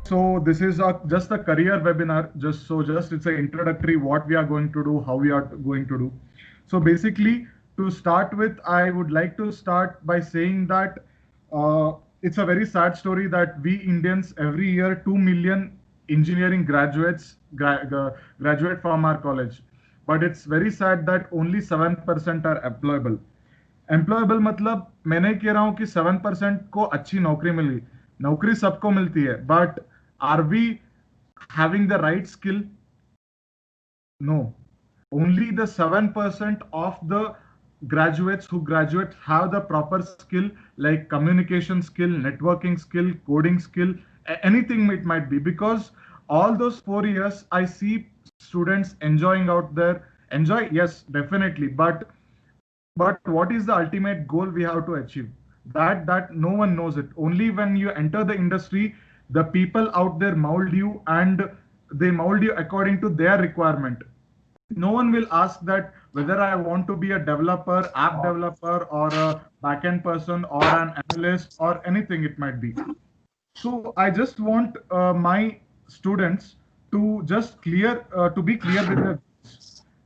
So this is just a career webinar. Just it's an introductory what we are going to do, how we are going to do. So basically, to start with, I would like to start by saying that it's a very sad story that we Indians every year 2 million engineering graduate from our college, but it's very sad that only 7% are employable. Employable मतलब मैं नहीं कह रहा हूं कि 7% को अच्छी नौकरी मिली, नौकरी सबको मिलती है, but are we having the right skill? No. Only the 7% of the graduates who graduate have the proper skill like communication skill, networking skill, coding skill, anything it might be. Because all those 4 years, I see students enjoying out there. Enjoy, yes, definitely. But what is the ultimate goal we have to achieve? That no one knows it. Only when you enter the industry, the people out there mold you and they mold you according to their requirement. No one will ask that whether I want to be a developer, app developer, or a backend person, or an analyst, or anything it might be. So I just want my students to just to be clear with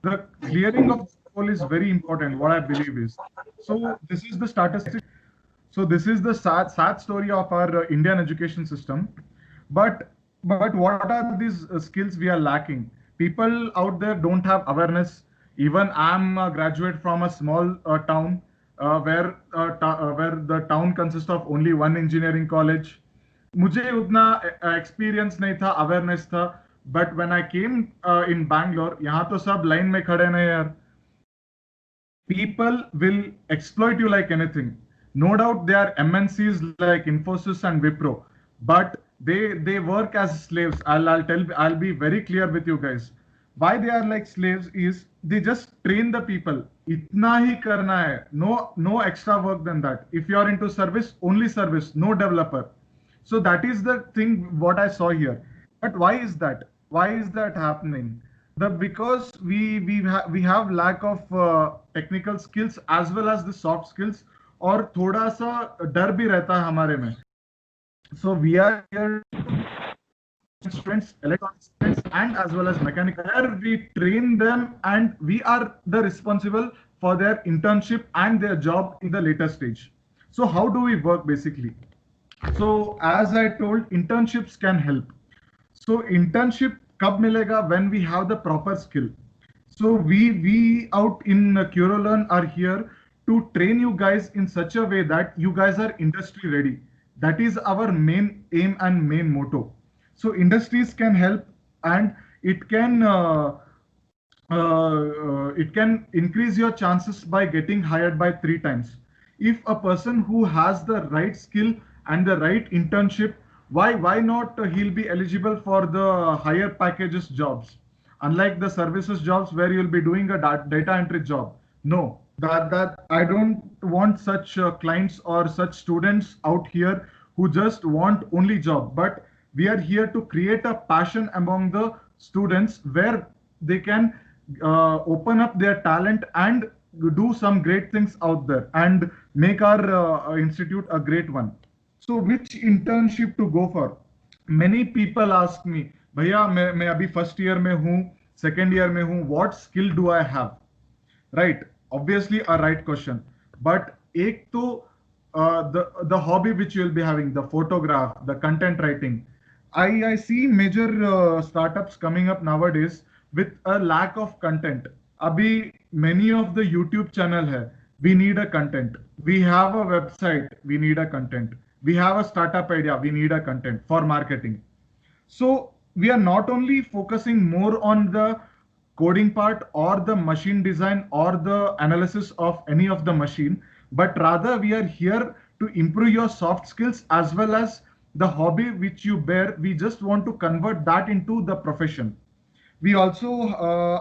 the clearing of the goal is very important. What I believe is, so this is the statistic. So this is the sad story of our Indian education system. But what are these skills we are lacking? People out there don't have awareness. Even I'm a graduate from a small town where the town consists of only one engineering college. मुझे उतना experience नहीं था, awareness था, but when I केम इन बैंगलोर, यहाँ तो सब line में खड़े नहीं यार. People will exploit you like anything. No doubt they are MNCs like Infosys and Wipro, but they work as slaves. I'll be very clear with you guys. Why they are like slaves is they just train the people. Itna hi karna hai. No extra work than that. If you are into service, only service, no developer. So that is the thing what I saw here. But why is that? Why is that happening? The because we have lack of technical skills as well as the soft skills, और थोड़ा सा डर भी रहता है हमारे में. So we are here students, electronics students, and as well as mechanical. Where we train them and we are the responsible for their internship and their job in the later stage. So how do we work basically? So as I told, internships can help. So internship कब मिलेगा? When we have the proper skill. So we out in CuroLearn are here to train you guys in such a way that you guys are industry ready. That is our main aim and main motto. So industries can help, and it can increase your chances by getting hired by 3 times. If a person who has the right skill and the right internship, why not he'll be eligible for the higher packages jobs, unlike the services jobs where you'll be doing a data entry job. No, that I don't want such clients or such students out here who just want only job, but we are here to create a passion among the students where they can open up their talent and do some great things out there and make our institute a great one. So which internship to go for? Many people ask me, भैया मैं अभी first year में हूँ, second year में हूँ, what skill do I have? Right, obviously a right question. But एक तो the hobby which you will be having, the photograph, the content writing. I see major startups coming up nowadays with a lack of content. अभी many of the YouTube channel है, we need a content. We have a website, we need a content. We have a startup idea, we need a content for marketing. So we are not only focusing more on the coding part or the machine design or the analysis of any of the machine, but rather we are here to improve your soft skills as well as the hobby which you bear. We just want to convert that into the profession. We also,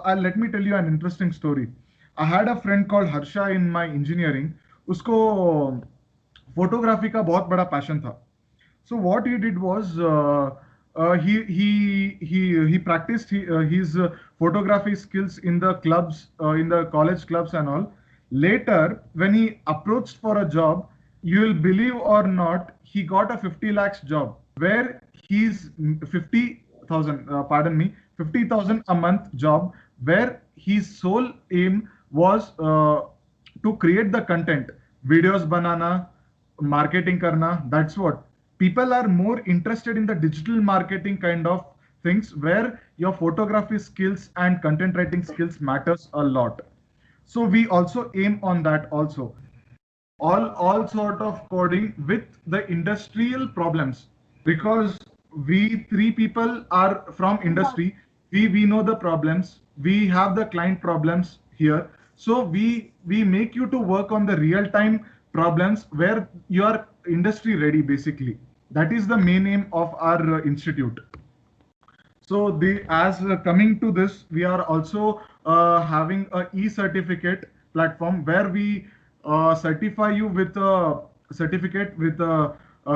let me tell you an interesting story. I had a friend called Harsha in my engineering. उसको photography का बहुत बड़ा passion था. So what he did was he practiced his photography skills in the clubs, in the college clubs and all. Later, when he approached for a job, you will believe or not, he got a 50 lakhs job where he's 50,000, pardon me, 50,000 a month job, where his sole aim was to create the content, videos banana, marketing karna. That's what people are more interested in, the digital marketing kind of things, where your photography skills and content writing skills matters a lot. So we also aim on that also. All sort of coding with the industrial problems, because we three people are from industry. We know the problems, we have the client problems here. So we make you to work on the real time problems where you are industry ready, basically. That is the main aim of our institute. So the as coming to this, we are also having a e-certificate platform, where we certify you with a certificate with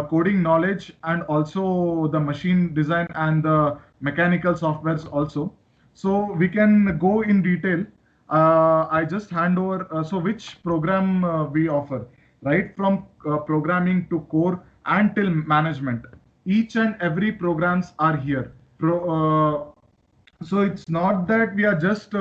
coding knowledge, and also the machine design and the mechanical softwares also. So we can go in detail. I just hand over. So which program we offer, right from programming to core and till management. Each and every programs are here. So it's not that we are just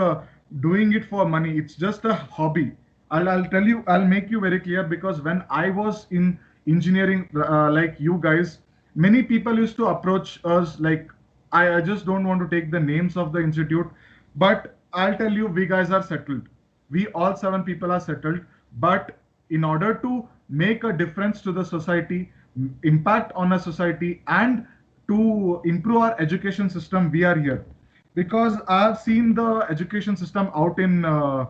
doing it for money. It's just a hobby. I'll tell you, I'll make you very clear, because when I was in engineering, like you guys, many people used to approach us like, I just don't want to take the names of the institute, but I'll tell you, we guys are settled. We all seven people are settled, but in order to make a difference to the society, impact on a society, and to improve our education system, we are here. Because I've seen the education system out in uh,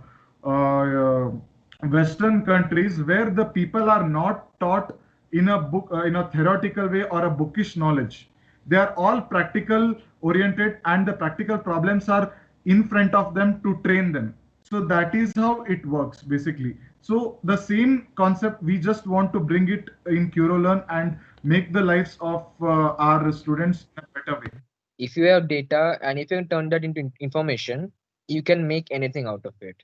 Western countries, where the people are not taught in a book, in a theoretical way or a bookish knowledge. They are all practical oriented, and the practical problems are in front of them to train them. So that is how it works, basically. So the same concept, we just want to bring it in CuroLearn and make the lives of our students in a better way. If you have data and if you turn that into information, you can make anything out of it.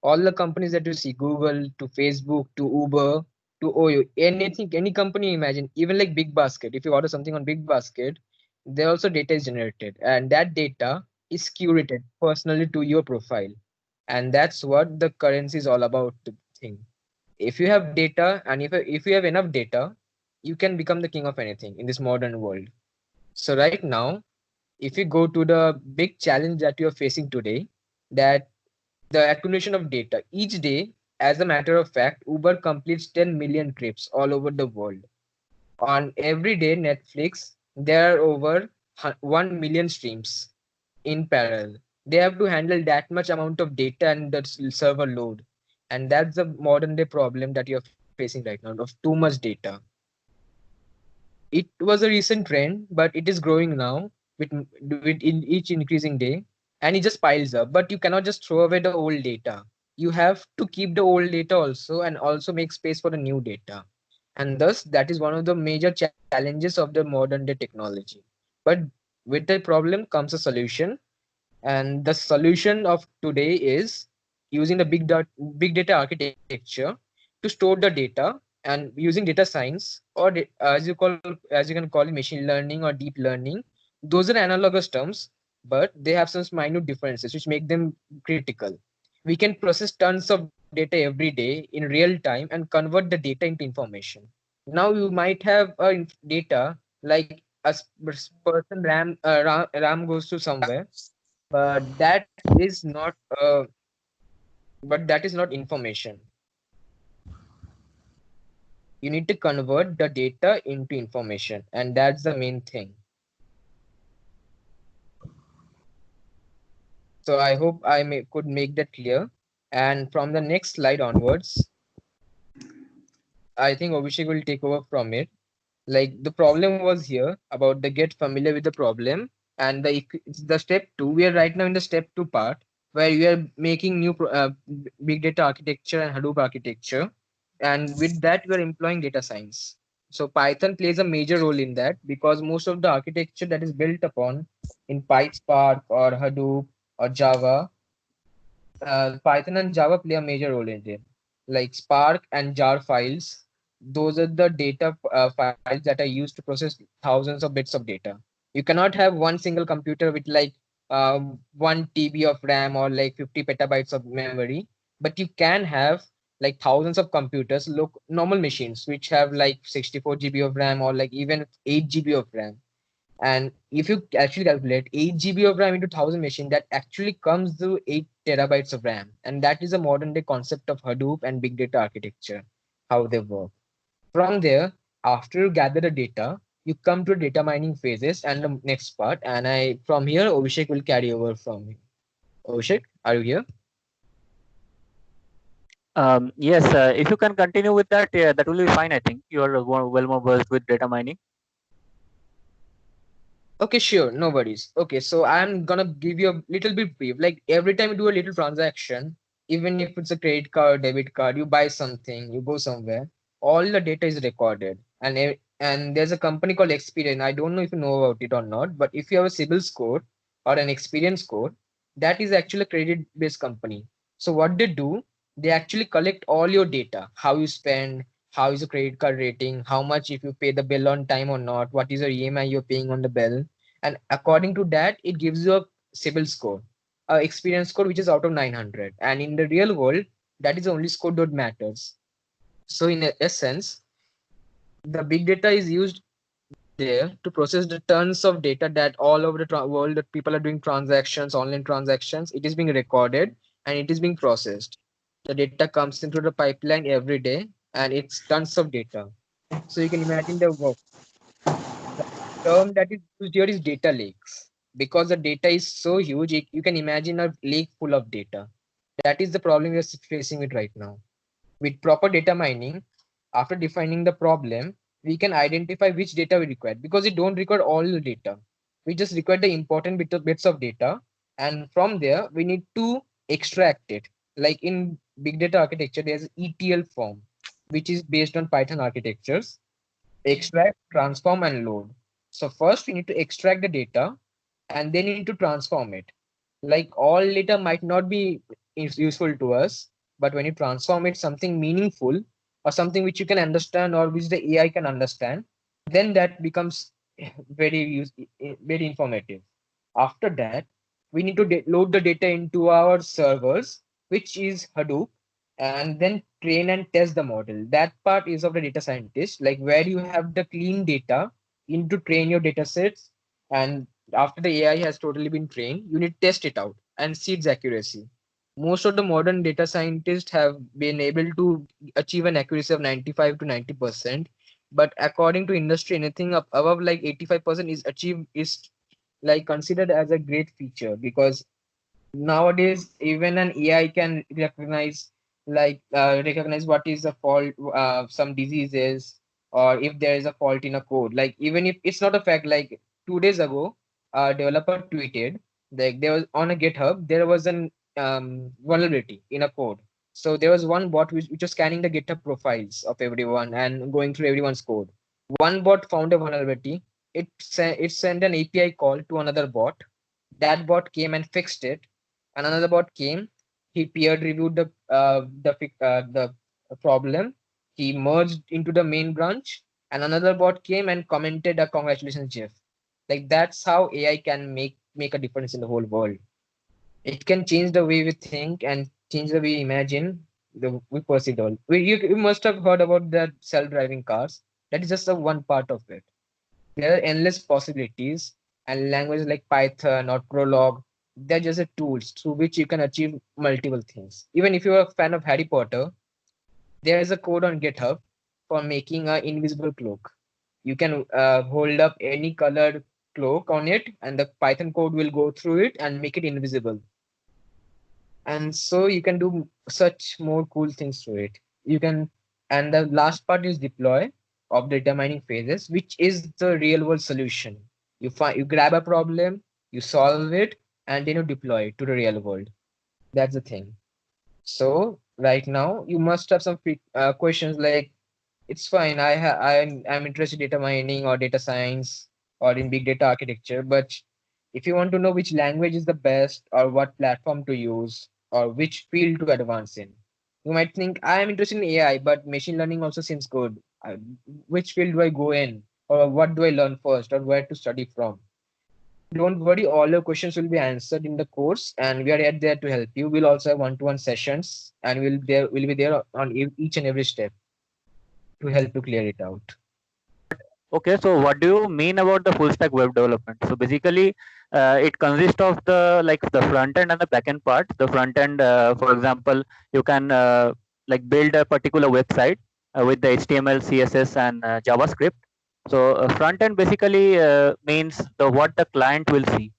All the companies that you see, Google to Facebook to Uber to Oyo, anything, any company you imagine, even like Big Basket, if you order something on Big Basket, there also data is generated, and that data is curated personally to your profile. And that's what the currency is all about, the thing. If you have data, and if you have enough data, you can become the king of anything in this modern world. So right now, if you go to the big challenge that you're facing today, that the accumulation of data each day, as a matter of fact, Uber completes 10 million trips all over the world. On every day, Netflix, there are over 1 million streams in parallel. They have to handle that much amount of data and the server load. And that's the modern day problem that you're facing right now, of too much data. It was a recent trend, but it is growing now with in each increasing day, and it just piles up. But you cannot just throw away the old data. You have to keep the old data also, and also make space for the new data. And thus, that is one of the major challenges of the modern day technology. But with the problem comes a solution, and the solution of today is using the big data architecture to store the data, and using data science, or as you can call it, machine learning or deep learning. Those are analogous terms, but they have some minute differences which make them critical. We can process tons of data every day in real time and convert the data into information. Now you might have data like person ram goes to somewhere, but is not that is not information. You need to convert the data into information, and that's the main thing. So I hope could make that clear. And from the next slide onwards, I think Abhishek will take over from it. Like, the problem was here about the get familiar with the problem, and the step two. We are right now in the step two part, where we are making new big data architecture and Hadoop architecture, and with that we are employing data science. So Python plays a major role in that, because most of the architecture that is built upon in PySpark or Hadoop or Java, Python and Java play a major role in it. Like Spark and jar files, those are the data files that are used to process thousands of bits of data. You cannot have one single computer with like 1 TB of RAM or like 50 petabytes of memory, but you can have like thousands of computers, look normal machines which have like 64 GB of RAM or like even 8 GB of RAM. And if you actually calculate 8 GB of RAM into 1000 machine, that actually comes to 8 terabytes of RAM. And that is a modern day concept of Hadoop and big data architecture, how they work. From there, after you gather the data, you come to data mining phases and the next part. And I from here, Abhishek will carry over from here. Abhishek, are you here? Yes, if you can continue with that, yeah, that will be fine. I think you are well more versed with data mining. Okay, sure, no worries. Okay, so I'm gonna give you a little bit brief. Like every time you do a little transaction, even if it's a credit card, debit card, you buy something, you go somewhere, all the data is recorded. And there's a company called Experian. I don't know if you know about it or not, but if you have a CIBIL score or an experience score, that is actually a credit-based company. So what they do, they actually collect all your data, how you spend, how is your credit card rating, how much if you pay the bill on time or not, what is your EMI you're paying on the bill, and according to that it gives you a CIBIL score, a experience score which is out of 900. And in the real world, that is the only score that matters. So in essence, the big data is used there to process the tons of data that all over the world that people are doing transactions, online transactions. It is being recorded and it is being processed. The data comes into the pipeline every day, and it's tons of data. So you can imagine the work. The term that is used here is data lakes, because the data is so huge. You can imagine a lake full of data. That is the problem we are facing with right now. With proper data mining, after defining the problem, we can identify which data we require, because we don't require all the data. We just require the important bits of data, and from there we need to extract it. Like in big data architecture, there's ETL form, which is based on Python architectures: extract, transform, and load. So first we need to extract the data, and then we need to transform it. Like all data might not be useful to us, but when you transform it something meaningful or something which you can understand or which the AI can understand, then that becomes very informative. After that, we need to load the data into our servers, which is Hadoop, and then train and test the model. That part is of the data scientist, like where you have the clean data into train your data sets. And after the AI has totally been trained, you need to test it out and see its accuracy. Most of the modern data scientists have been able to achieve an accuracy of 95 to 90%. But according to industry, anything up above like 85% is achieved is like considered as a great feature, because nowadays even an AI can recognize what is the fault, some diseases, or if there is a fault in a code. Like even if it's not a fact, like 2 days ago, a developer tweeted like there was on a GitHub there was an vulnerability in a code. So there was one bot which was scanning the GitHub profiles of everyone and going through everyone's code. One bot found a vulnerability. It sent an API call to another bot. That bot came and fixed it. And another bot came. He peer reviewed the problem. He merged into the main branch, and another bot came and commented a congratulations GIF. Like that's how AI can make a difference in the whole world. It can change the way we think and change the way we imagine we perceive the world. You must have heard about that self-driving cars. That is just a one part of it. There are endless possibilities, and languages like Python or Prolog, they're just the tools through which you can achieve multiple things. Even if you're a fan of Harry Potter, there is a code on GitHub for making an invisible cloak. You can hold up any colored cloak on it, and the Python code will go through it and make it invisible. And so you can do such more cool things to it. You can, and the last part is deploy of data mining phases, which is the real world solution. You grab a problem, you solve it, and then you deploy it to the real world. That's the thing. So right now you must have some questions like, it's fine. I'm interested in data mining or data science or in big data architecture. But if you want to know which language is the best or what platform to use or which field to advance in, you might think I am interested in AI, but machine learning also seems good. Which field do I go in, or what do I learn first, or where to study from? Don't worry, all your questions will be answered in the course, and we are at there to help you. We'll also have one-to-one sessions, and we'll be there on each and every step to help you clear it out. Okay, so what do you mean about the full stack web development? So basically, it consists of the like the front end and the back end part. The front end, for example, you can like build a particular website with the HTML, CSS, and JavaScript. So front end basically means the what the client will see.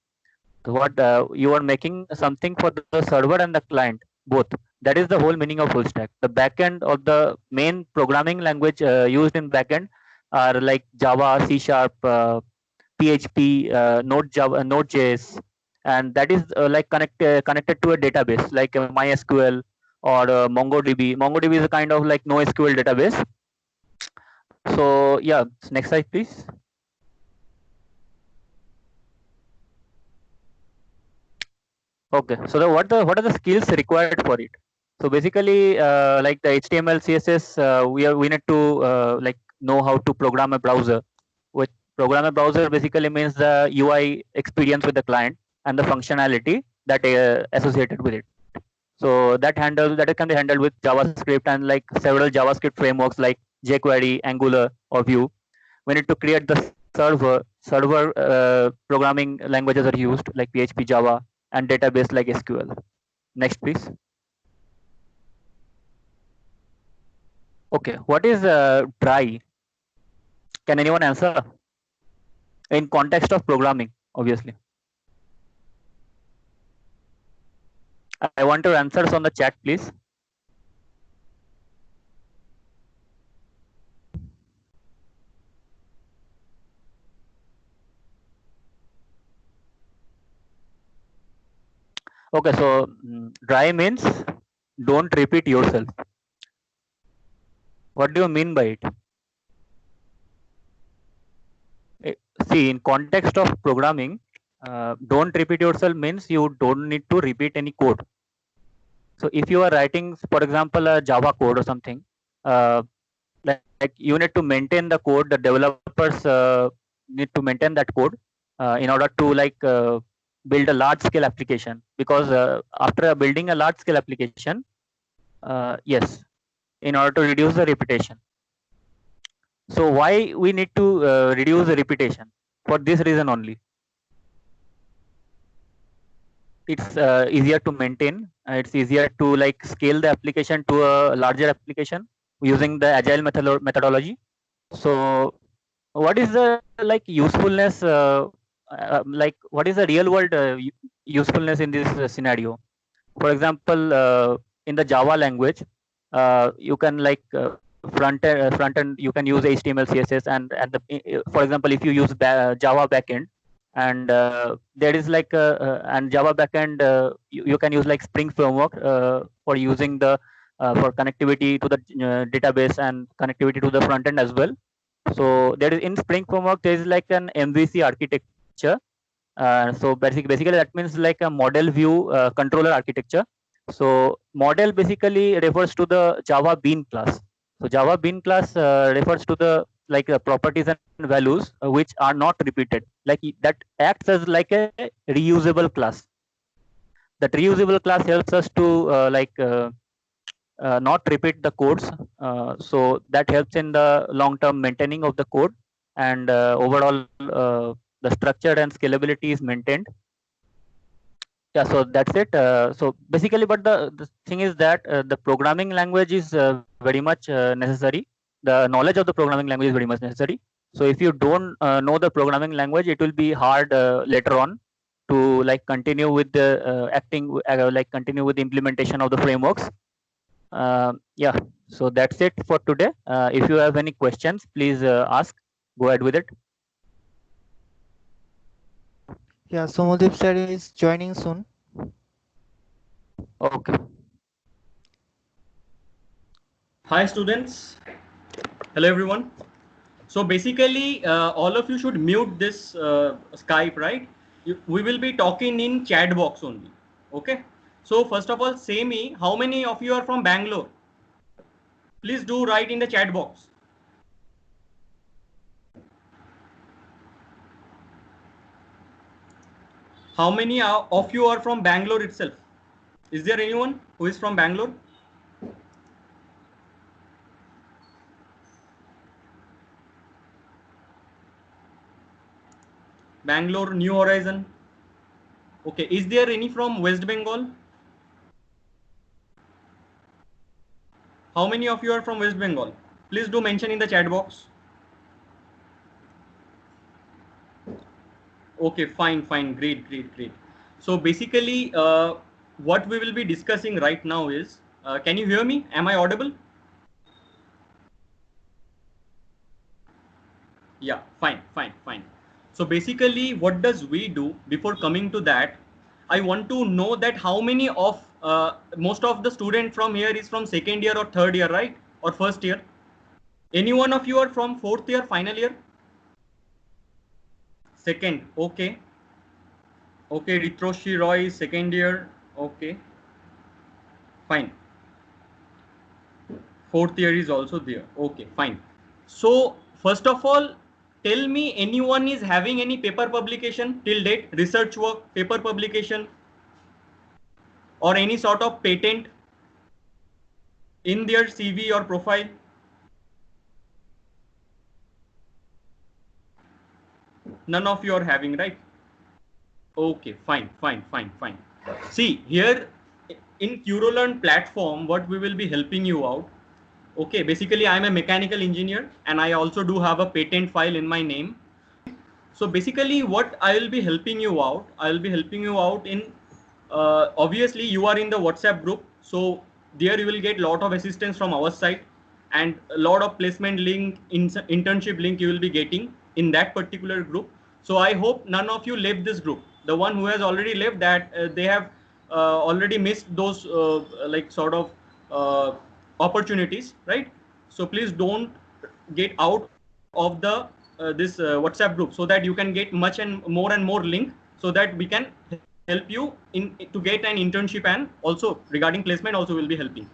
So what you are making something for the server and the client both. That is the whole meaning of full stack. The backend or the main programming language used in backend are like Java, C Sharp, PHP, Node.js, and that is like connected to a database like MySQL or MongoDB. MongoDB is a kind of like NoSQL database. So yeah, next slide please. Okay, so what are the skills required for it? So basically, like the HTML, CSS, we need to like know how to program a browser. With program a browser basically means the UI experience with the client and the functionality that associated with it. So that can be handled with JavaScript and like several JavaScript frameworks like jQuery, Angular, or Vue. We need to create the server programming languages are used like PHP, Java, and database like SQL. Next, please. Okay, what is dry? Can anyone answer? In context of programming, obviously. I want your answers on the chat, please. Okay, so dry means don't repeat yourself. What do you mean by it? See, in context of programming, don't repeat yourself means you don't need to repeat any code. So if you are writing, for example, a Java code or something, like you need to maintain the code. The developers need to maintain that code in order to like build a large scale application. Because after building a large scale application, yes, in order to reduce the repetition. So why we need to reduce the repetition? For this reason only. It's easier to maintain. It's easier to like scale the application to a larger application using the agile methodology. So what is the like usefulness like what is the real world usefulness in this scenario? For example, in the Java language, you can like front end you can use HTML, CSS, and for example, if you use Java backend, and there is like and Java backend, you can use like Spring framework for using the for connectivity to the database and connectivity to the front end as well. So there is in Spring framework there is like an MVC architecture. So basically that means like a model view controller architecture. So model basically refers to the Java Bean class. So Java Bean class refers to the like properties and values which are not repeated. Like that acts as like a reusable class. That reusable class helps us to not repeat the codes. So that helps in the long-term maintaining of the code, and overall the structure and scalability is maintained. Yeah, so that's it. So basically, but the thing is that the programming language is very much necessary. The knowledge of the programming language is very much necessary. So if you don't know the programming language, it will be hard later on to like continue with the like continue with the implementation of the frameworks. Yeah, so that's it for today. If you have any questions, please ask. Go ahead with it. Yeah, Somadev sir is joining soon. Okay. Hi students. Hello everyone. So basically all of you should mute this Skype, right? We will be talking in chat box only. Okay. So first of all, say me, how many of you are from Bangalore? Please do write in the chat box. How many of you are from Bangalore itself? Is there anyone who is from Bangalore? Bangalore, New Horizon. Okay, is there any from West Bengal? How many of you are from West Bengal? Please do mention in the chat box. Okay, fine, great. So basically, what we will be discussing right now is, can you hear me? Am I audible? Yeah, fine. So basically, what does we do? Before coming to that, I want to know that how many of most of the student from here is from second year or third year, right? Or first year? Any one of you are from fourth year, final year? Second, okay. Okay, Ritroshi Roy is second year, okay. Fine. Fourth year is also there, okay, fine. So first of all, tell me anyone is having any paper publication till date, research work, paper publication, or any sort of patent in their CV or profile? None of you are having, right? Okay, fine. See here in CuroLearn platform, what we will be helping you out. Okay, basically I'm a mechanical engineer and I also do have a patent file in my name. So basically what I will be helping you out, in obviously you are in the WhatsApp group. So there you will get a lot of assistance from our side and a lot of placement link, internship link you will be getting in that particular group. So I hope none of you left this group. The one who has already left that, they have already missed those like sort of opportunities, right? So please don't get out of the this WhatsApp group, so that you can get much and more link, so that we can help you in to get an internship, and also regarding placement also will be helping.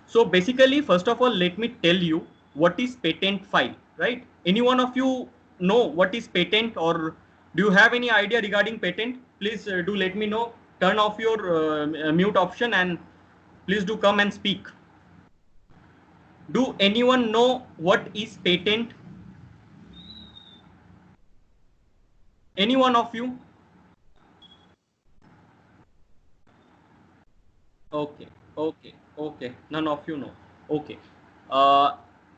So basically, first of all, let me tell you what is patent file, right? Any one of you know what is patent, or do you have any idea regarding patent? Please do let me know. Turn off your mute option and please do come and speak. Do anyone know what is patent? Any one of you? Okay. None of you know. Okay.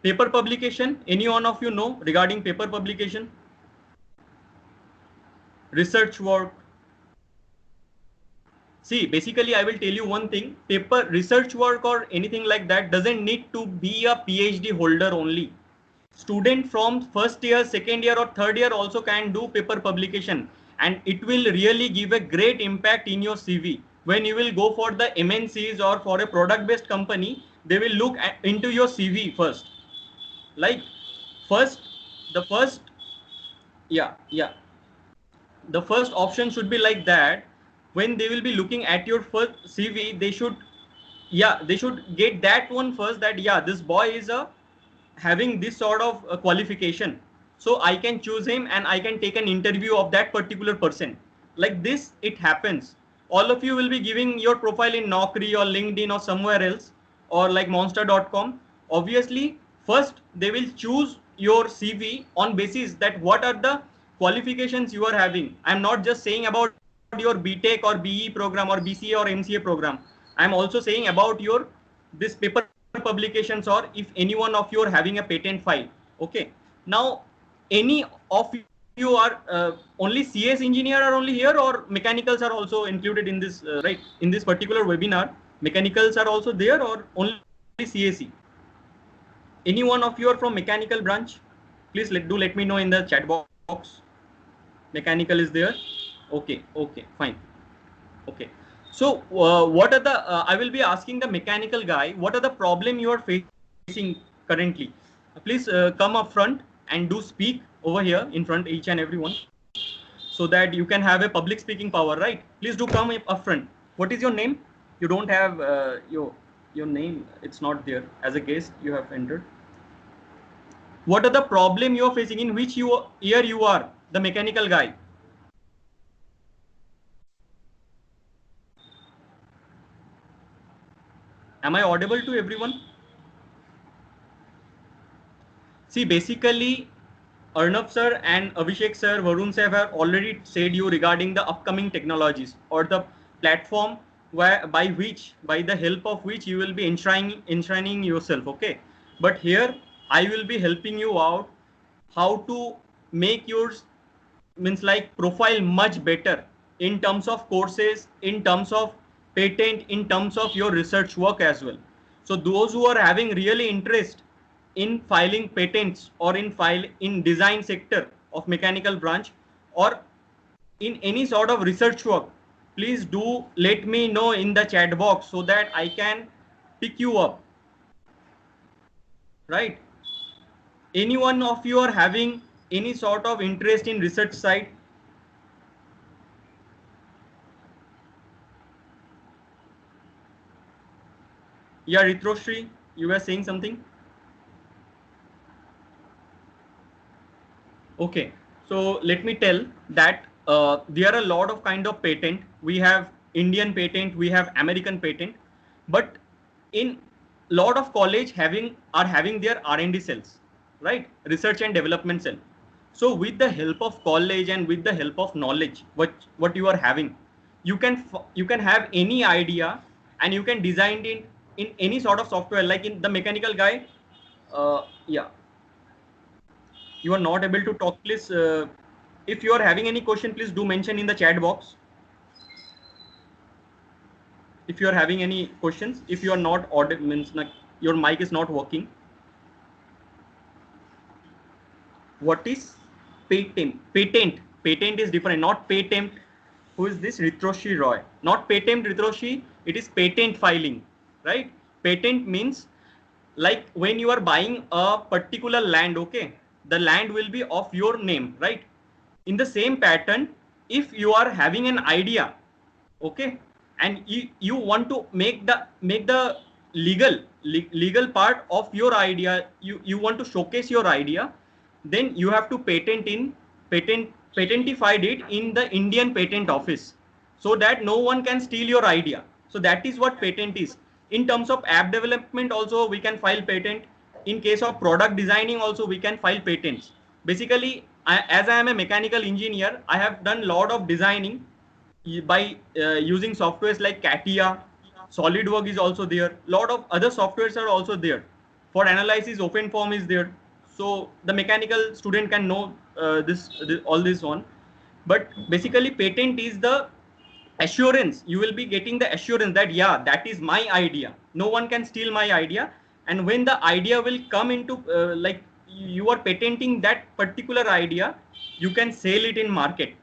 Paper publication. Any one of you know regarding paper publication? Research work. See, basically, I will tell you one thing. Paper research work or anything like that doesn't need to be a PhD holder only. Student from first year, second year, or third year also can do paper publication, and it will really give a great impact in your CV. When you will go for the MNCs or for a product based company, they will look into your CV first. Like first, the first, yeah, the first option should be like that. When they will be looking at your first CV, they should get that one first, that this boy is having this sort of qualification, so I can choose him and I can take an interview of that particular person. Like this it happens. All of you will be giving your profile in Naukri or LinkedIn or somewhere else, or like monster.com. Obviously first they will choose your CV on basis that what are the qualifications you are having. I'm not just saying about your BTech or BE program or BCA or MCA program. I'm also saying about your this paper publications, or if any one of you are having a patent file. Okay, now any of you are only CS engineer are only here, or mechanicals are also included in this, right? In this particular webinar, mechanicals are also there, or only CSE? Any one of you are from mechanical branch? Please let me know in the chat box. Mechanical is there. Okay, fine. Okay, so what are the I will be asking the mechanical guy, what are the problem you are facing currently? Please come up front and do speak over here in front, each and everyone, so that you can have a public speaking power, right? Please do come up front. What is your name? You don't have your name, it's not there. As a guest you have entered. What are the problem you are facing? In which year you are the mechanical guy? Am I audible to everyone? See, basically, Arnab sir and Abhishek sir, Varun sir have already said you regarding the upcoming technologies or the platform by the help of which you will be enshrining yourself. Okay, but here I will be helping you out how to make yours means like profile much better in terms of courses, in terms of patent, in terms of your research work as well. So those who are having really interest in filing patents or in design sector of mechanical branch or in any sort of research work, please do let me know in the chat box so that I can pick you up, right? Any one of you are having any sort of interest in research side? Yeah, Ritroshri, you were saying something? Okay, so let me tell that there are a lot of kind of patent. We have Indian patent, we have American patent, but in lot of college are having their R&D cells, right? Research and development cell. So with the help of college and with the help of knowledge, what you are having, you can have any idea and you can design it in any sort of software. Like in the mechanical guy, yeah, you are not able to talk, please. If you are having any question, please do mention in the chat box. If you are having any questions, if you are not audible, means like your mic is not working. What is patent? Patent is different, not patent. Who is this? Ritroshi Roy. Not patent Ritroshi, it is patent filing, right? Patent means like when you are buying a particular land, okay, the land will be of your name, right? In the same pattern, if you are having an idea, okay, and you want to make the legal part of your idea, you want to showcase your idea, then you have to patentified it in the Indian patent office so that no one can steal your idea. So that is what patent is. In terms of app development also we can file patent. In case of product designing also we can file patents. Basically, as I am a mechanical engineer, I have done lot of designing by using softwares like CATIA. SolidWorks is also there. Lot of other softwares are also there. For analysis, OpenFOAM is there. So the mechanical student can know all this one. But basically, patent is the assurance. You will be getting the assurance that yeah, that is my idea. No one can steal my idea. And when the idea will come into like you are patenting that particular idea, you can sell it in market.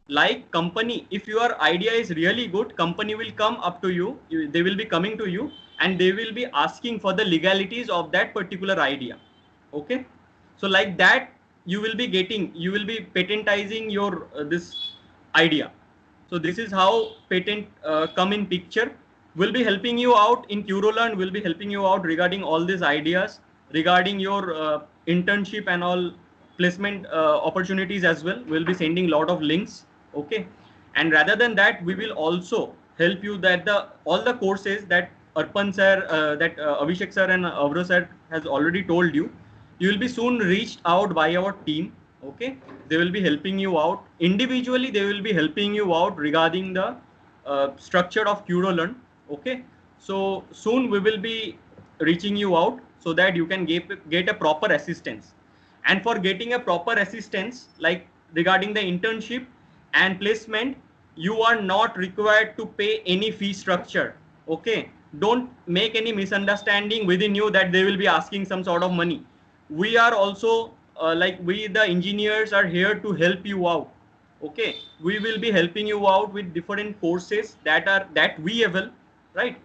Like company, if your idea is really good, company will come up to you, they will be coming to you and they will be asking for the legalities of that particular idea. Okay, so like that you will be patentizing your this idea. So this is how patent come in picture. We'll be helping you out in QRoLearn. We'll be helping you out regarding all these ideas, regarding your internship and all placement opportunities as well. We'll be sending a lot of links. Okay, and rather than that, we will also help you that all the courses that Arpan sir, Abhishek sir and Avro sir has already told you, you will be soon reached out by our team. Okay, they will be helping you out individually. They will be helping you out regarding the structure of QRoLearn. Okay, so soon we will be reaching you out so that you can get a proper assistance. And for getting a proper assistance, like regarding the internship and placement, you are not required to pay any fee structure. Okay, don't make any misunderstanding within you that they will be asking some sort of money. We are also like we the engineers are here to help you out. Okay, we will be helping you out with different courses that we able, right?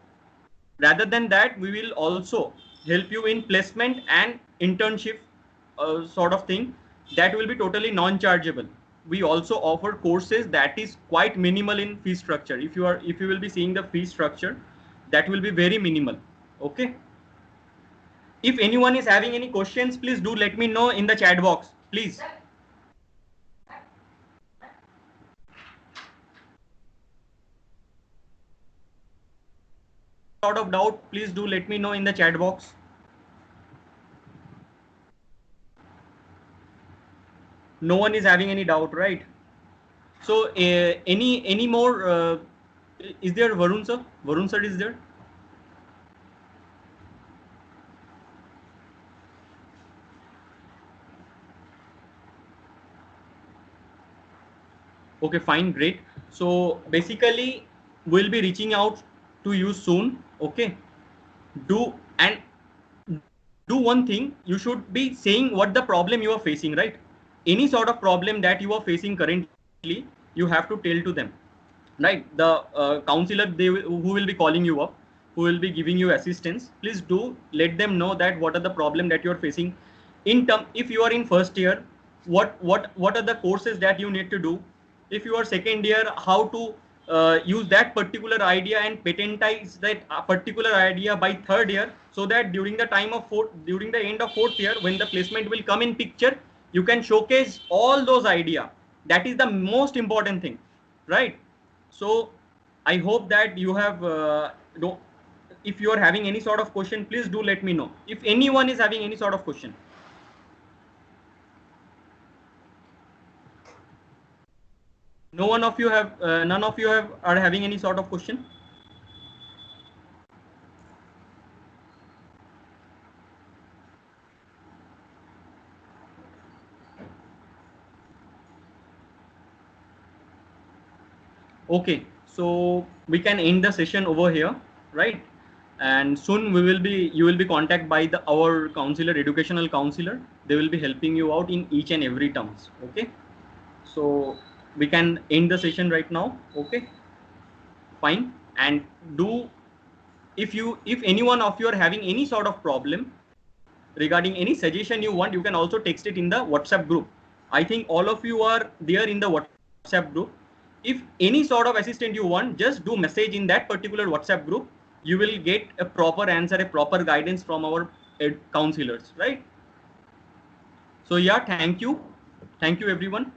Rather than that, we will also help you in placement and internship sort of thing that will be totally non-chargeable. We also offer courses that is quite minimal in fee structure. If you will be seeing the fee structure, that will be very minimal. Okay, if anyone is having any questions, please do let me know in the chat box, please. sort of doubt, please do let me know in the chat box. No one is having any doubt, right? So any more, is there Varun sir? Varun sir is there? Okay, fine, great. So basically we'll be reaching out to you soon. Okay, do one thing. You should be saying what the problem you are facing, right? Any sort of problem that you are facing currently, you have to tell to them, right? The counselor, who will be calling you up, who will be giving you assistance, please do let them know that what are the problem that you are facing. In term, if you are in first year, what are the courses that you need to do? If you are second year, how to use that particular idea and patentize that particular idea by third year, so that during the end of fourth year, when the placement will come in picture, you can showcase all those idea. That is the most important thing, right? So I hope that you have if you are having any sort of question, please do let me know. If anyone is having any sort of question. None of you are having any sort of question. Okay, so we can end the session over here, right? And soon you will be contacted by our counselor, educational counselor. They will be helping you out in each and every terms. Okay, so we can end the session right now. Okay, fine. And do, if any one of you are having any sort of problem regarding any suggestion you want, you can also text it in the WhatsApp group. I think all of you are there in the WhatsApp group. If any sort of assistance you want, just do message in that particular WhatsApp group. You will get a proper answer, a proper guidance from our counselors, right? So yeah, thank you everyone.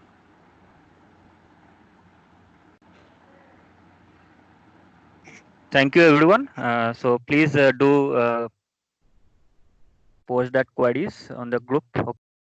Thank you, everyone. So please do post that queries on the group.